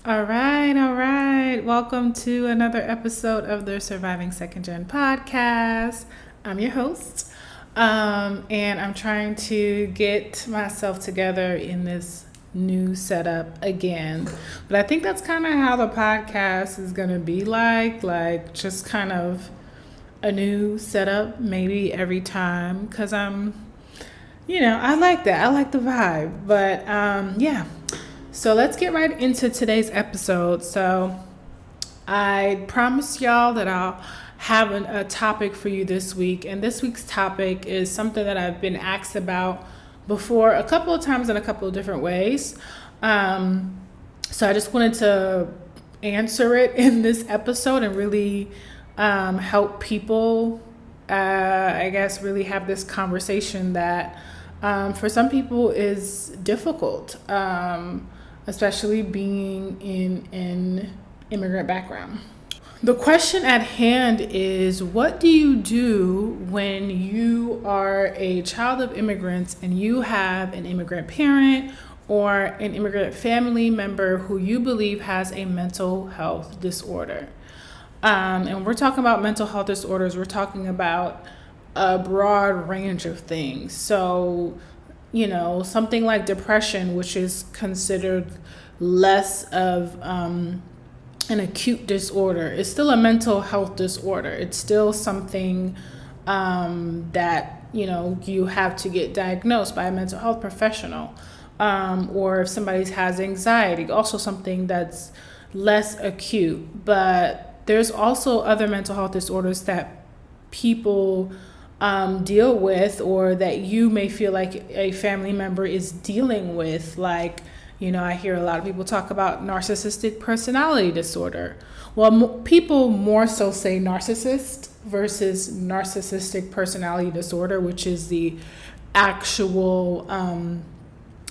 All right, all right. Welcome to another episode of the Surviving Second Gen podcast. I'm your host, and I'm trying to get myself together in this new setup again. But I think that's kind of how the podcast is going to be like just kind of a new setup maybe every time because I like that. I like the vibe. But yeah. So let's get right into today's episode. So I promised y'all that I'll have a topic for you this week. And this week's topic is something that I've been asked about before a couple of times in a couple of different ways. So I just wanted to answer it in this episode and really help people, I guess, really have this conversation that for some people is difficult. Especially being in an immigrant background. The question at hand is, what do you do when you are a child of immigrants and you have an immigrant parent or an immigrant family member who you believe has a mental health disorder? And we're talking about mental health disorders. We're talking about a broad range of things. So something like depression, which is considered less of an acute disorder, is still a mental health disorder. It's still something that, you have to get diagnosed by a mental health professional. Or if somebody has anxiety, also something that's less acute. But there's also other mental health disorders that people deal with, or that you may feel like a family member is dealing with. Like, I hear a lot of people talk about narcissistic personality disorder. Well, people more so say narcissist versus narcissistic personality disorder, which is the actual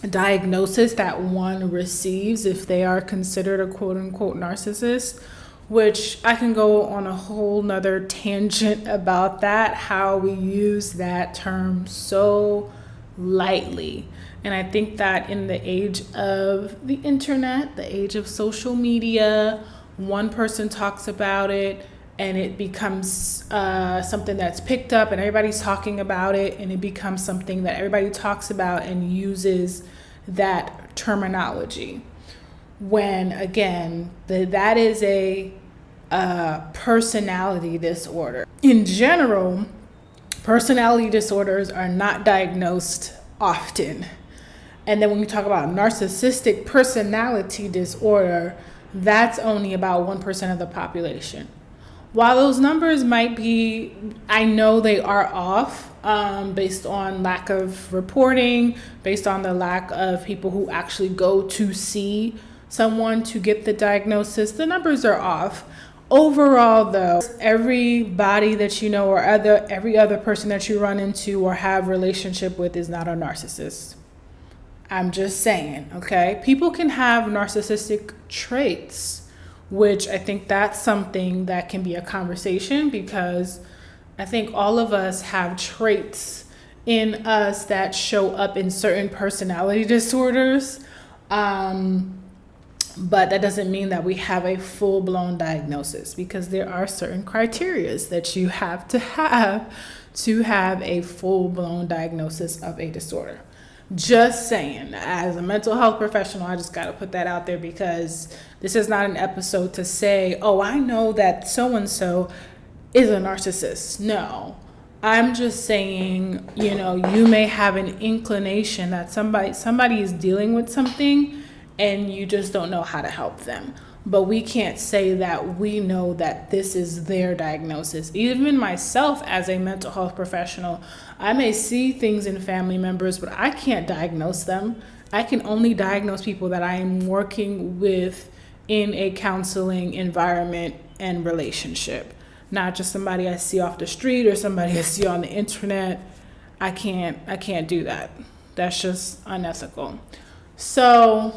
diagnosis that one receives if they are considered a quote unquote narcissist. Which I can go on a whole nother tangent about that, how we use that term so lightly. And I think that in the age of the internet, the age of social media, one person talks about it and it becomes something that's picked up and everybody's talking about it, and it becomes something that everybody talks about and uses that terminology. When again, that is a personality disorder. In general, personality disorders are not diagnosed often. And then when you talk about narcissistic personality disorder, that's only about 1% of the population. While those numbers might be, I know they are off based on lack of reporting, based on the lack of people who actually go to see someone to get the diagnosis, the numbers are off. Overall, though, everybody that you know or every other person that you run into or have relationship with is not a narcissist. I'm just saying, okay? People can have narcissistic traits, which I think that's something that can be a conversation, because I think all of us have traits in us that show up in certain personality disorders. But that doesn't mean that we have a full-blown diagnosis, because there are certain criteria that you have to have a full-blown diagnosis of a disorder. Just saying, as a mental health professional, I just got to put that out there, because this is not an episode to say, oh, I know that so-and-so is a narcissist. No, I'm just saying, you may have an inclination that somebody is dealing with something and you just don't know how to help them. But we can't say that we know that this is their diagnosis. Even myself as a mental health professional, I may see things in family members, but I can't diagnose them. I can only diagnose people that I am working with in a counseling environment and relationship. Not just somebody I see off the street or somebody I see on the internet. I can't do that. That's just unethical. So,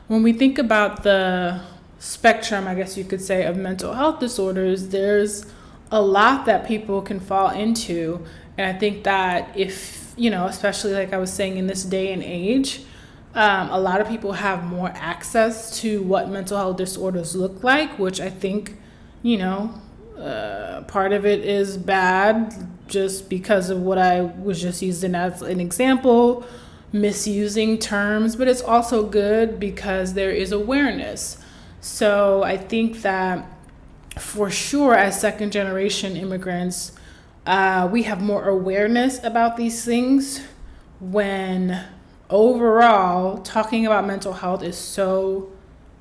when we think about the spectrum, I guess you could say, of mental health disorders, there's a lot that people can fall into. And I think that if, especially like I was saying, in this day and age, A lot of people have more access to what mental health disorders look like, which I think, you know, part of it is bad just because of what I was just using as an example, misusing terms, but it's also good because there is awareness. So I think that for sure, as second generation immigrants, we have more awareness about these things when overall talking about mental health is so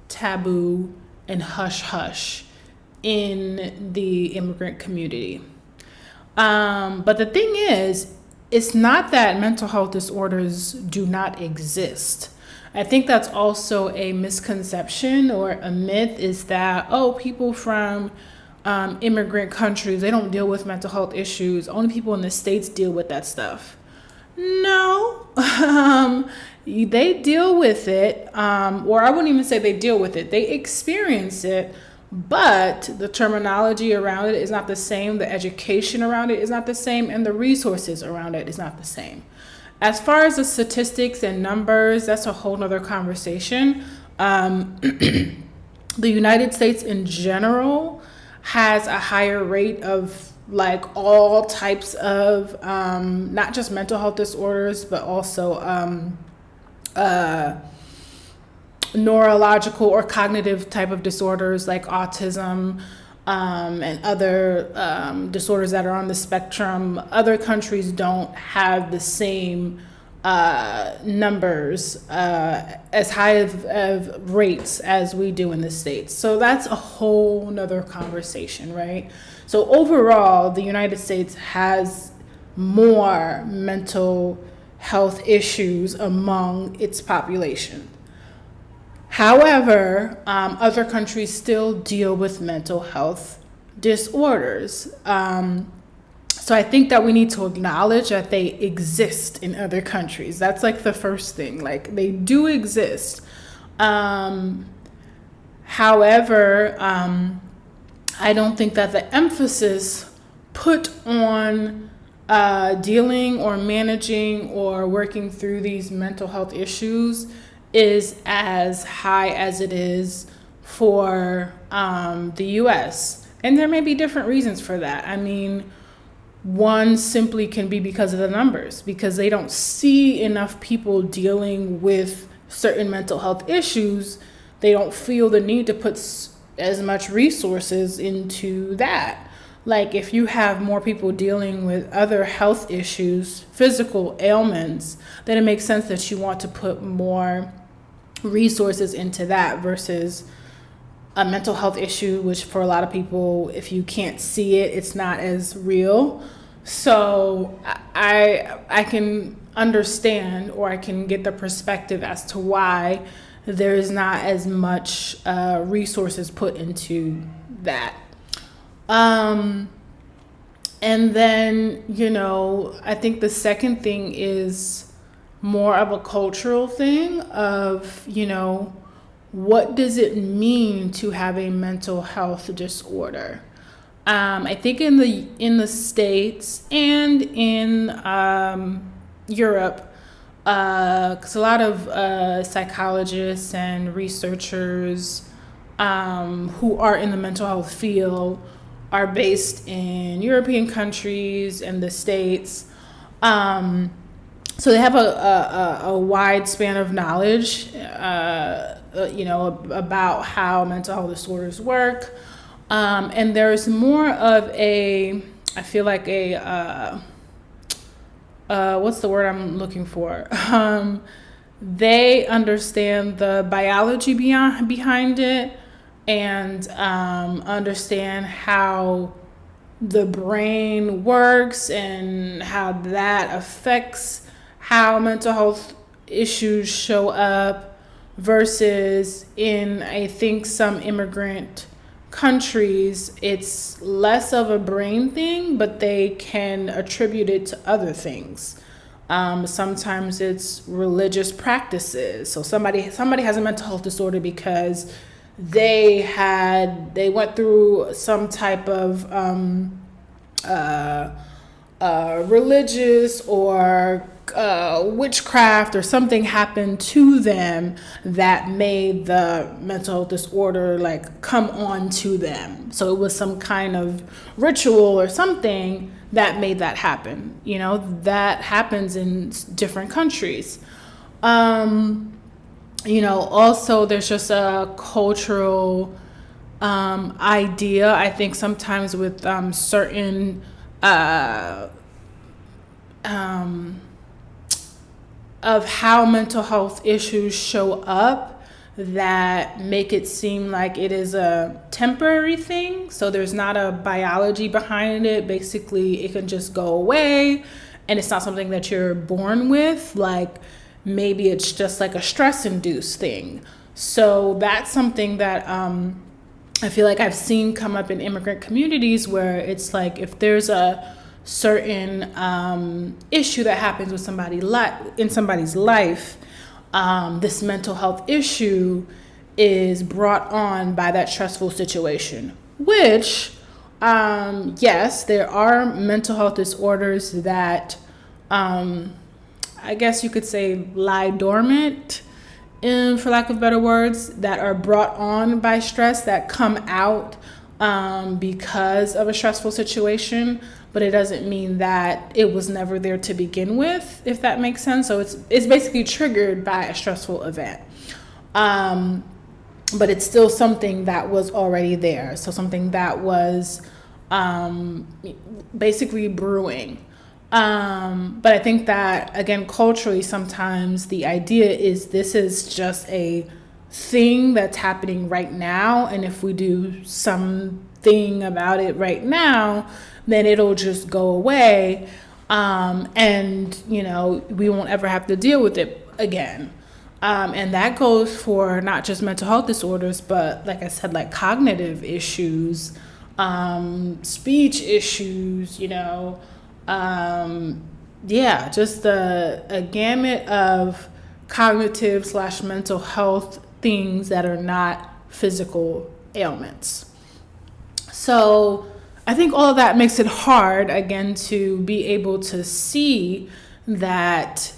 taboo and hush hush in the immigrant community. But the thing is, it's not that mental health disorders do not exist. I think that's also a misconception or a myth, is that, oh, people from immigrant countries, they don't deal with mental health issues. Only people in the States deal with that stuff. No, they deal with it, or I wouldn't even say they deal with it. They experience it, but the terminology around it is not the same. The education around it is not the same, and the resources around it is not the same. As far as the statistics and numbers, that's a whole nother conversation. The United States in general has a higher rate of like all types of not just mental health disorders, but also neurological or cognitive type of disorders like autism and other disorders that are on the spectrum. Other countries don't have the same numbers as high of rates as we do in the States. So that's a whole nother conversation, right? So overall, the United States has more mental health issues among its population. However, other countries still deal with mental health disorders. So I think that we need to acknowledge that they exist in other countries. That's like the first thing. Like, they do exist. However, I don't think that the emphasis put on dealing or managing or working through these mental health issues is as high as it is for the US. And there may be different reasons for that. I mean, one simply can be because of the numbers, because they don't see enough people dealing with certain mental health issues. They don't feel the need to put as much resources into that. Like, if you have more people dealing with other health issues, physical ailments, then it makes sense that you want to put more resources into that versus a mental health issue, which for a lot of people, if you can't see it, it's not as real. So I can understand, or I can get the perspective as to why there's not as much resources put into that. And then, I think the second thing is more of a cultural thing of, what does it mean to have a mental health disorder? I think in the States and in Europe, because a lot of psychologists and researchers who are in the mental health field are based in European countries and the States. So they have a wide span of knowledge, about how mental health disorders work. And there's more of I feel like what's the word I'm looking for? They understand the biology behind it, and understand how the brain works and how that affects how mental health issues show up, versus in, I think, some immigrant countries, it's less of a brain thing, but they can attribute it to other things. Sometimes it's religious practices. So somebody has a mental health disorder because they went through some type of religious or witchcraft or something happened to them that made the mental health disorder like come on to them. So it was some kind of ritual or something that made that happen. You know, that happens in different countries. You know, also there's just a cultural idea, I think sometimes with certain of how mental health issues show up that make it seem like it is a temporary thing. So there's not a biology behind it. Basically, it can just go away and it's not something that you're born with. Like maybe it's just like a stress-induced thing. So that's something that I feel like I've seen come up in immigrant communities where it's like if there's a certain issue that happens with in somebody's life, this mental health issue is brought on by that stressful situation, which, yes, there are mental health disorders that, I guess you could say lie dormant, for lack of better words, that are brought on by stress that come out because of a stressful situation, but it doesn't mean that it was never there to begin with, if that makes sense. So it's basically triggered by a stressful event. But it's still something that was already there. So something that was basically brewing. But I think that, again, culturally, sometimes the idea is this is just a thing that's happening right now. And if we do something about it right now, then it'll just go away. And, you know, we won't ever have to deal with it again. And that goes for not just mental health disorders, but like I said, like cognitive issues, speech issues, you know, just a gamut of cognitive / mental health things that are not physical ailments. So I think all of that makes it hard, again, to be able to see that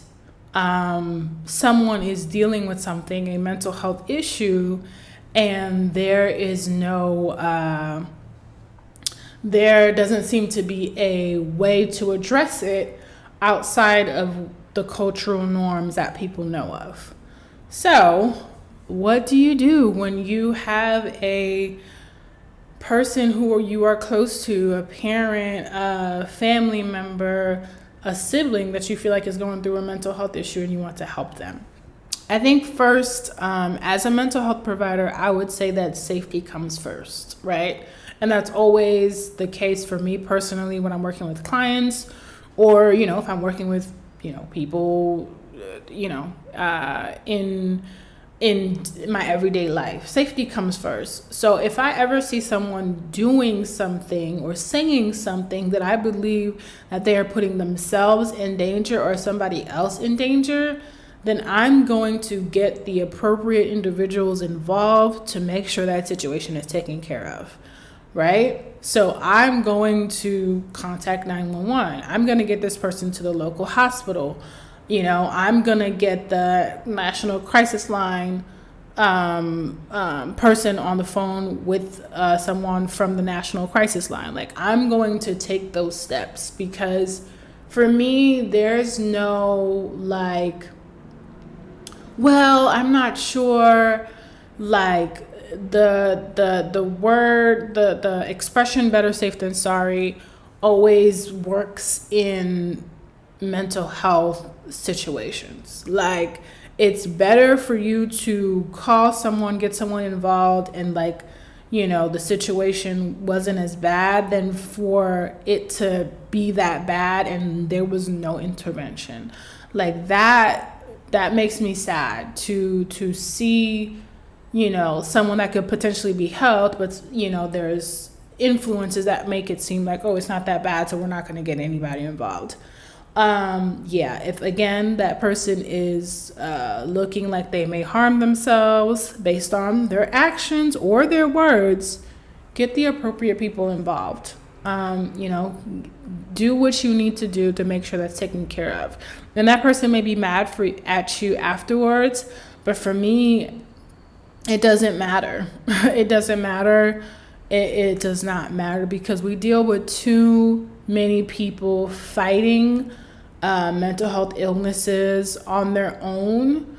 someone is dealing with something, a mental health issue, and there doesn't seem to be a way to address it outside of the cultural norms that people know of. So, what do you do when you have a person who you are close to, a parent, a family member, a sibling that you feel like is going through a mental health issue and you want to help them? I think first, as a mental health provider, I would say that safety comes first, right? And that's always the case for me personally when I'm working with clients, or, you know, if I'm working with, you know, people, in my everyday life. Safety comes first. So if I ever see someone doing something or saying something that I believe that they are putting themselves in danger or somebody else in danger, then I'm going to get the appropriate individuals involved to make sure that situation is taken care of, right? So I'm going to contact 911. I'm going to get this person to the local hospital. You know, I'm going to get the National Crisis Line person on the phone with someone from the National Crisis Line. Like, I'm going to take those steps because for me, there's no like, well, I'm not sure, like the word, the expression better safe than sorry always works in mental health situations. Like, it's better for you to call someone, get someone involved, and like, you know, the situation wasn't as bad than for it to be that bad and there was no intervention. Like that makes me sad to see, you know, someone that could potentially be helped, but, you know, there's influences that make it seem like, oh, it's not that bad, so we're not going to get anybody involved. If again that person is looking like they may harm themselves based on their actions or their words, get the appropriate people involved. You know, do what you need to do to make sure that's taken care of. And that person may be mad at you afterwards, but for me, it doesn't matter. It doesn't matter. It does not matter, because we deal with too many people fighting mental health illnesses on their own,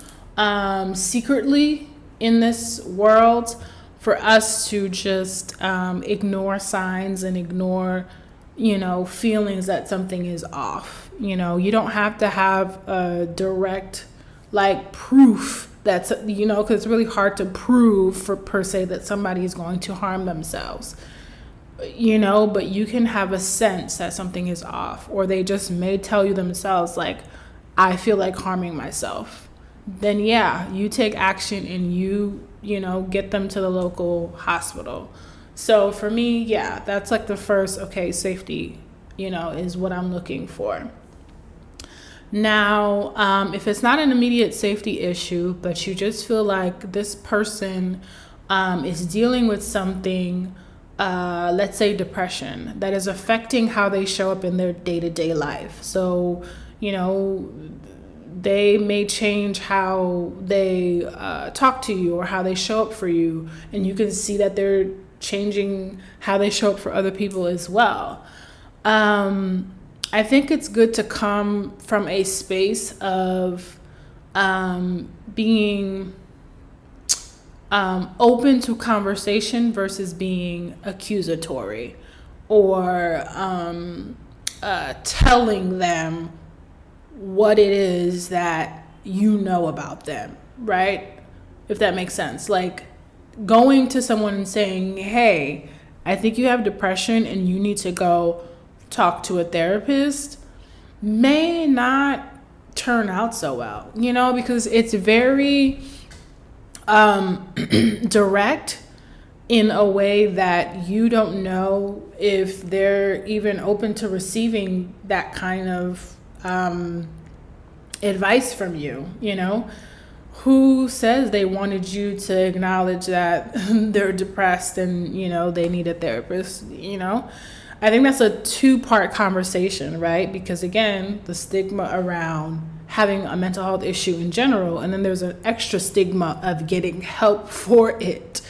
secretly in this world, for us to just ignore signs and ignore, feelings that something is off. You don't have to have a direct proof that's, because it's really hard to prove per se that somebody is going to harm themselves, but you can have a sense that something is off, or they just may tell you themselves, I feel like harming myself. Then yeah, you take action and you get them to the local hospital. So for me, yeah, that's the first, safety, is what I'm looking for. Now, if it's not an immediate safety issue, but you just feel like this person is dealing with something, let's say depression, that is affecting how they show up in their day-to-day life. So, they may change how they talk to you or how they show up for you. And you can see that they're changing how they show up for other people as well. I think it's good to come from a space of being open to conversation versus being accusatory, or telling them what it is that you know about them, right? If that makes sense. Going to someone and saying, hey, I think you have depression and you need to go talk to a therapist, may not turn out so well, because it's very direct in a way that you don't know if they're even open to receiving that kind of advice from you. Who says they wanted you to acknowledge that they're depressed and they need a therapist? I think that's a two-part conversation, right? Because again, the stigma around having a mental health issue in general, and then there's an extra stigma of getting help for it.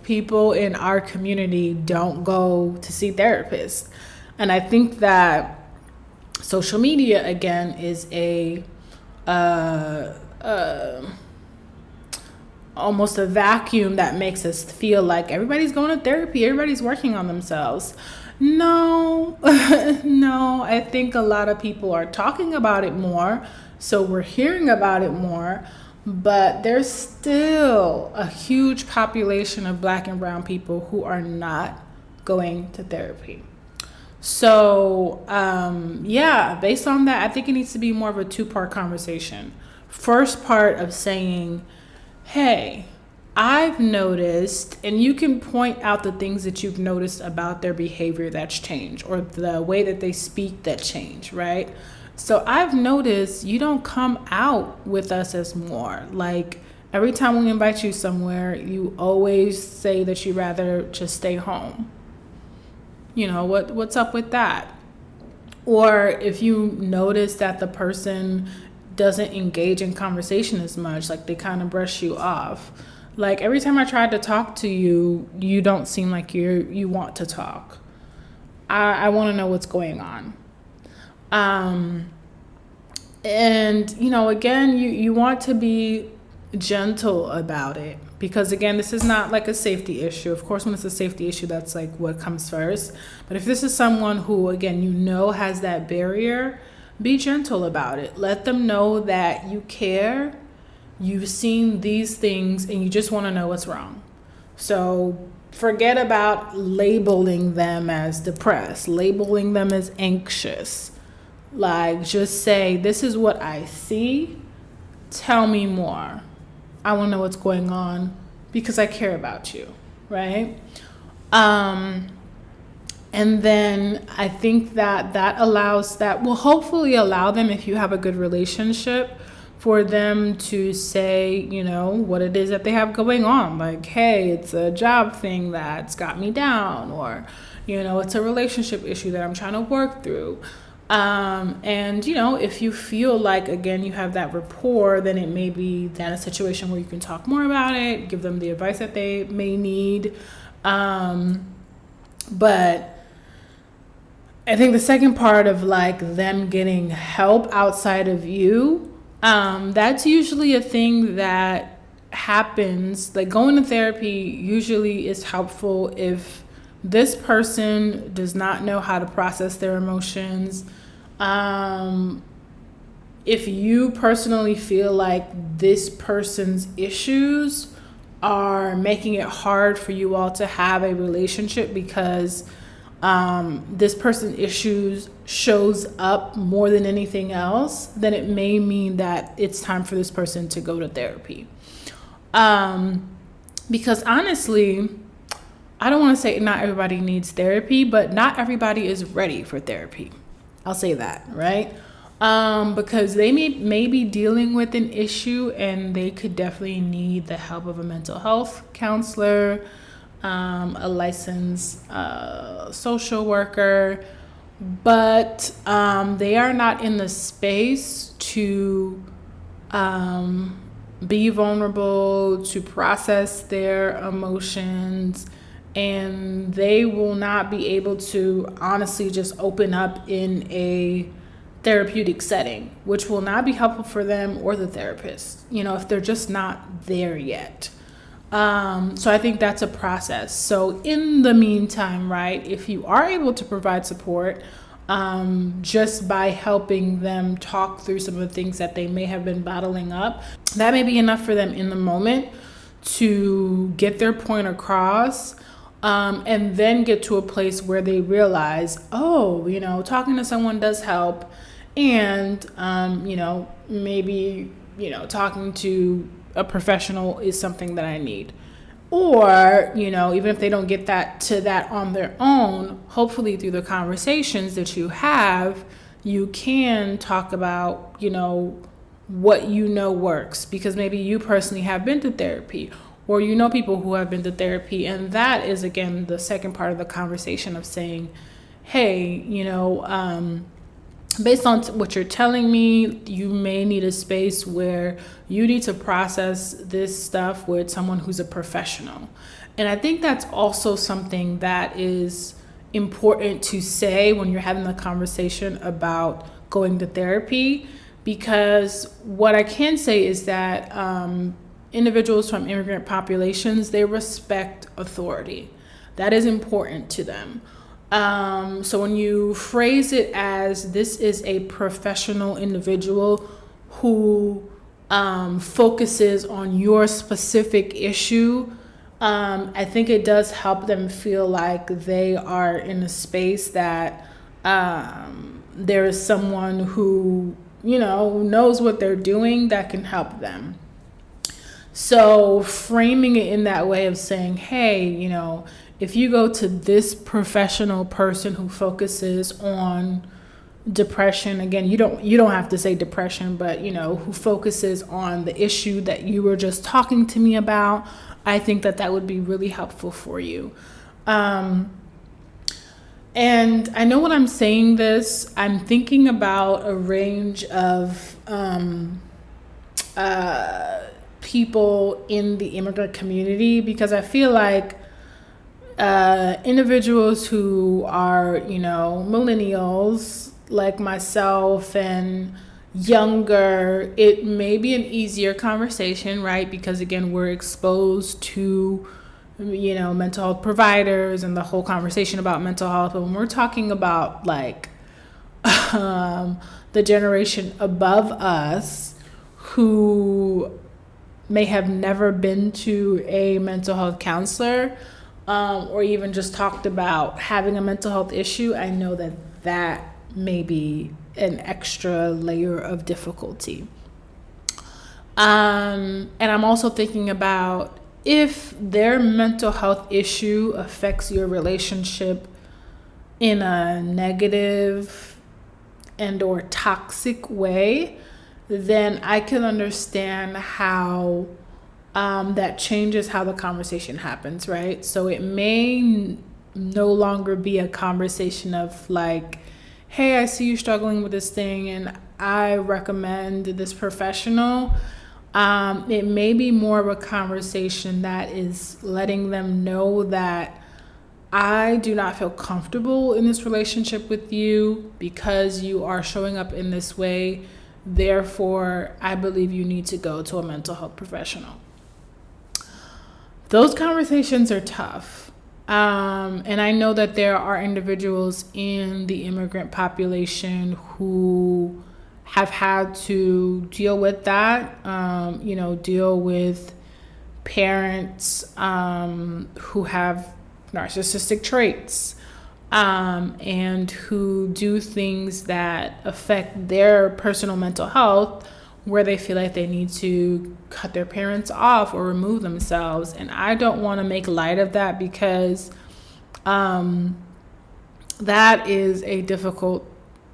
People in our community don't go to see therapists. And I think that social media, again, is almost a vacuum that makes us feel like everybody's going to therapy, everybody's working on themselves. No, no, I think a lot of people are talking about it more, so we're hearing about it more, but there's still a huge population of Black and brown people who are not going to therapy. So, based on that, I think it needs to be more of a two-part conversation. First part of saying, hey, I've noticed, and you can point out the things that you've noticed about their behavior that's changed, or the way that they speak that changed, right? So I've noticed you don't come out with us as more. Every time we invite you somewhere, you always say that you'd rather just stay home. What's up with that? Or if you notice that the person doesn't engage in conversation as much, they kind of brush you off. Every time I tried to talk to you, you don't seem like you want to talk. I want to know what's going on. And, again, you want to be gentle about it, because again, this is not a safety issue. Of course, when it's a safety issue, that's what comes first. But if this is someone who, again, has that barrier, be gentle about it. Let them know that you care, you've seen these things, and you just want to know what's wrong. So forget about labeling them as depressed, labeling them as anxious. Just say, this is what I see. Tell me more. I want to know what's going on because I care about you, right? And then I think that will hopefully allow them, if you have a good relationship, for them to say, what it is that they have going on. Hey, it's a job thing that's got me down, or, it's a relationship issue that I'm trying to work through. And if you feel like, again, you have that rapport, then it may be then a situation where you can talk more about it, give them the advice that they may need. But I think the second part of like them getting help outside of you, that's usually a thing that happens. Like going to therapy usually is helpful if this person does not know how to process their emotions. If you personally feel like this person's issues are making it hard for you all to have a relationship because this person's issues shows up more than anything else, then it may mean that it's time for this person to go to therapy. Because honestly, I don't want to say not everybody needs therapy, but not everybody is ready for therapy. I'll say that, right? Because they may be dealing with an issue and they could definitely need the help of a mental health counselor, a licensed social worker, but they are not in the space to be vulnerable, to process their emotions, and they will not be able to honestly just open up in a therapeutic setting, which will not be helpful for them or the therapist, if they're just not there yet. So I think that's a process. So in the meantime, right, if you are able to provide support, just by helping them talk through some of the things that they may have been bottling up, that may be enough for them in the moment to get their point across, and then get to a place where they realize, talking to someone does help, and, maybe, talking to a professional is something that I need. Or, even if they don't get that on their own, hopefully through the conversations that you have, you can talk about, what works, because maybe you personally have been to therapy, or people who have been to therapy. And that is, again, the second part of the conversation of saying, hey, based on what you're telling me, you may need a space where you need to process this stuff with someone who's a professional. And I think that's also something that is important to say when you're having the conversation about going to therapy, because what I can say is that individuals from immigrant populations, they respect authority. That is important to them. So when you phrase it as this is a professional individual who focuses on your specific issue, I think it does help them feel like they are in a space that there is someone who, knows what they're doing that can help them. So framing it in that way of saying, hey, if you go to this professional person who focuses on depression, again, you don't have to say depression, but who focuses on the issue that you were just talking to me about, I think that would be really helpful for you. And I know when I'm saying this, I'm thinking about a range of people in the immigrant community, because I feel like individuals who are, millennials like myself and younger, it may be an easier conversation, right? Because again, we're exposed to, mental health providers and the whole conversation about mental health. But when we're talking about like the generation above us who may have never been to a mental health counselor, or even just talked about having a mental health issue, I know that may be an extra layer of difficulty. And I'm also thinking about if their mental health issue affects your relationship in a negative and or toxic way, then I can understand how that changes how the conversation happens, right? So it may no longer be a conversation of like, hey, I see you struggling with this thing and I recommend this professional. It may be more of a conversation that is letting them know that I do not feel comfortable in this relationship with you because you are showing up in this way. Therefore, I believe you need to go to a mental health professional. Those conversations are tough. And I know that there are individuals in the immigrant population who have had to deal with that, deal with parents who have narcissistic traits, and who do things that affect their personal mental health, where they feel like they need to cut their parents off or remove themselves. And I don't want to make light of that because that is a difficult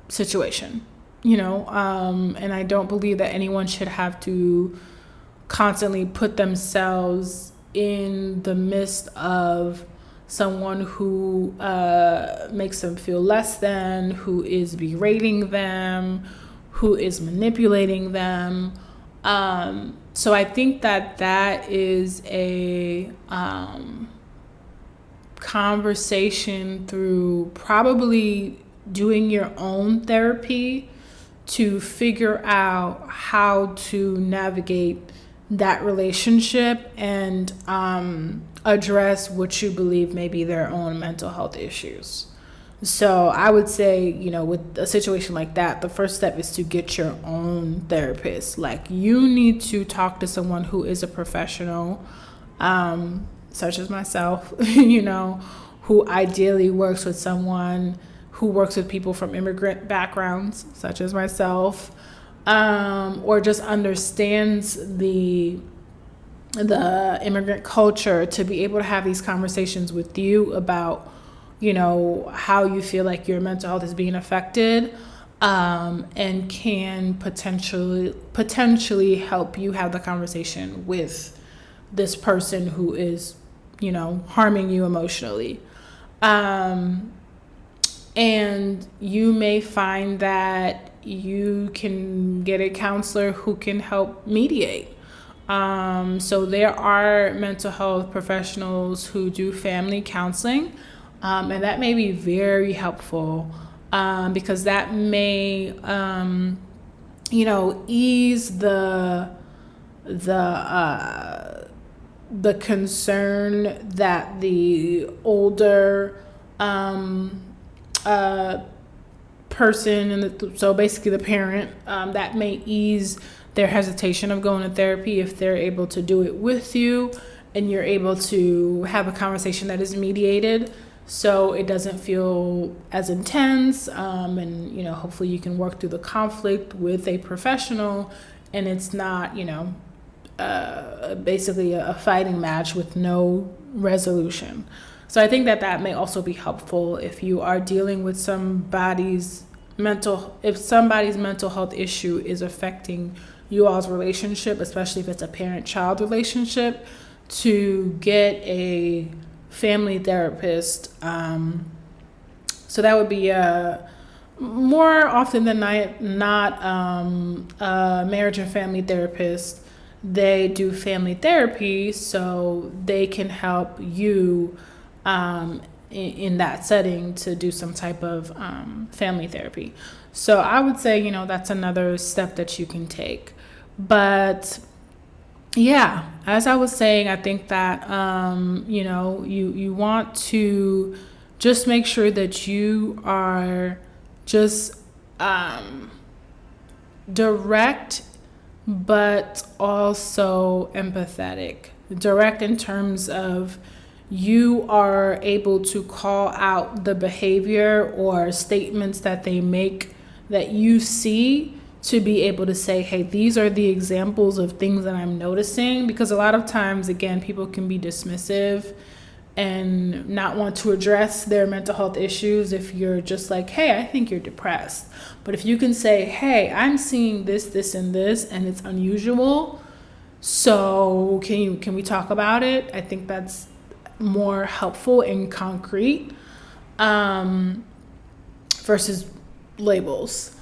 situation, and I don't believe that anyone should have to constantly put themselves in the midst of someone who makes them feel less than, who is berating them, who is manipulating them. So I think that is a conversation through probably doing your own therapy to figure out how to navigate that relationship and address what you believe may be their own mental health issues. So I would say, with a situation like that, the first step is to get your own therapist. Like, you need to talk to someone who is a professional, such as myself, who ideally works with someone who works with people from immigrant backgrounds, such as myself, or just understands the immigrant culture, to be able to have these conversations with you about, how you feel like your mental health is being affected, and can potentially help you have the conversation with this person who is, harming you emotionally. And you may find that you can get a counselor who can help mediate. So there are mental health professionals who do family counseling, and that may be very helpful, because that may, ease the concern that the older person, and so basically the parent, that may ease their hesitation of going to therapy if they're able to do it with you and you're able to have a conversation that is mediated, so it doesn't feel as intense, and hopefully you can work through the conflict with a professional and it's not basically a fighting match with no resolution. So I think that may also be helpful if you are dealing with somebody's mental health issue is affecting you all's relationship, especially if it's a parent-child relationship, to get a family therapist. So that would be more often than not a marriage and family therapist. They do family therapy, so they can help you in that setting to do some type of family therapy. So I would say, that's another step that you can take. But yeah, as I was saying, I think that, you want to just make sure that you are just direct, but also empathetic. Direct in terms of you are able to call out the behavior or statements that they make that you see, to be able to say, hey, these are the examples of things that I'm noticing. Because a lot of times, again, people can be dismissive and not want to address their mental health issues if you're just like, hey, I think you're depressed. But if you can say, hey, I'm seeing this, and this, and it's unusual, so can we talk about it? I think that's more helpful and concrete versus labels.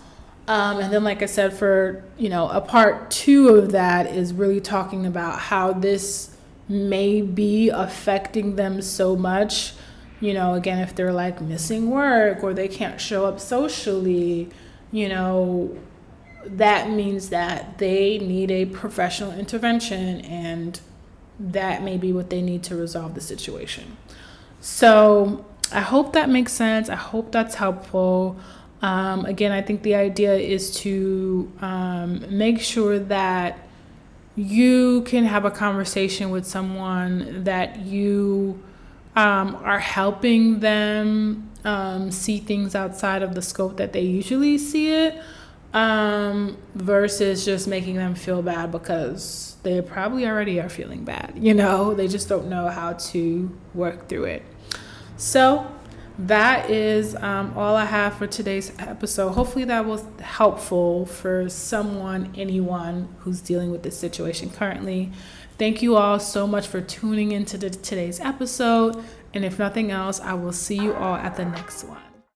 And then, like I said, for, a part 2 of that is really talking about how this may be affecting them so much. Again, if they're like missing work or they can't show up socially, that means that they need a professional intervention, and that may be what they need to resolve the situation. So I hope that makes sense. I hope that's helpful. Again, I think the idea is to make sure that you can have a conversation with someone that you are helping them see things outside of the scope that they usually see it, versus just making them feel bad because they probably already are feeling bad. They just don't know how to work through it. So that is all I have for today's episode. Hopefully that was helpful for anyone who's dealing with this situation currently. Thank you all so much for tuning into today's episode. And if nothing else, I will see you all at the next one.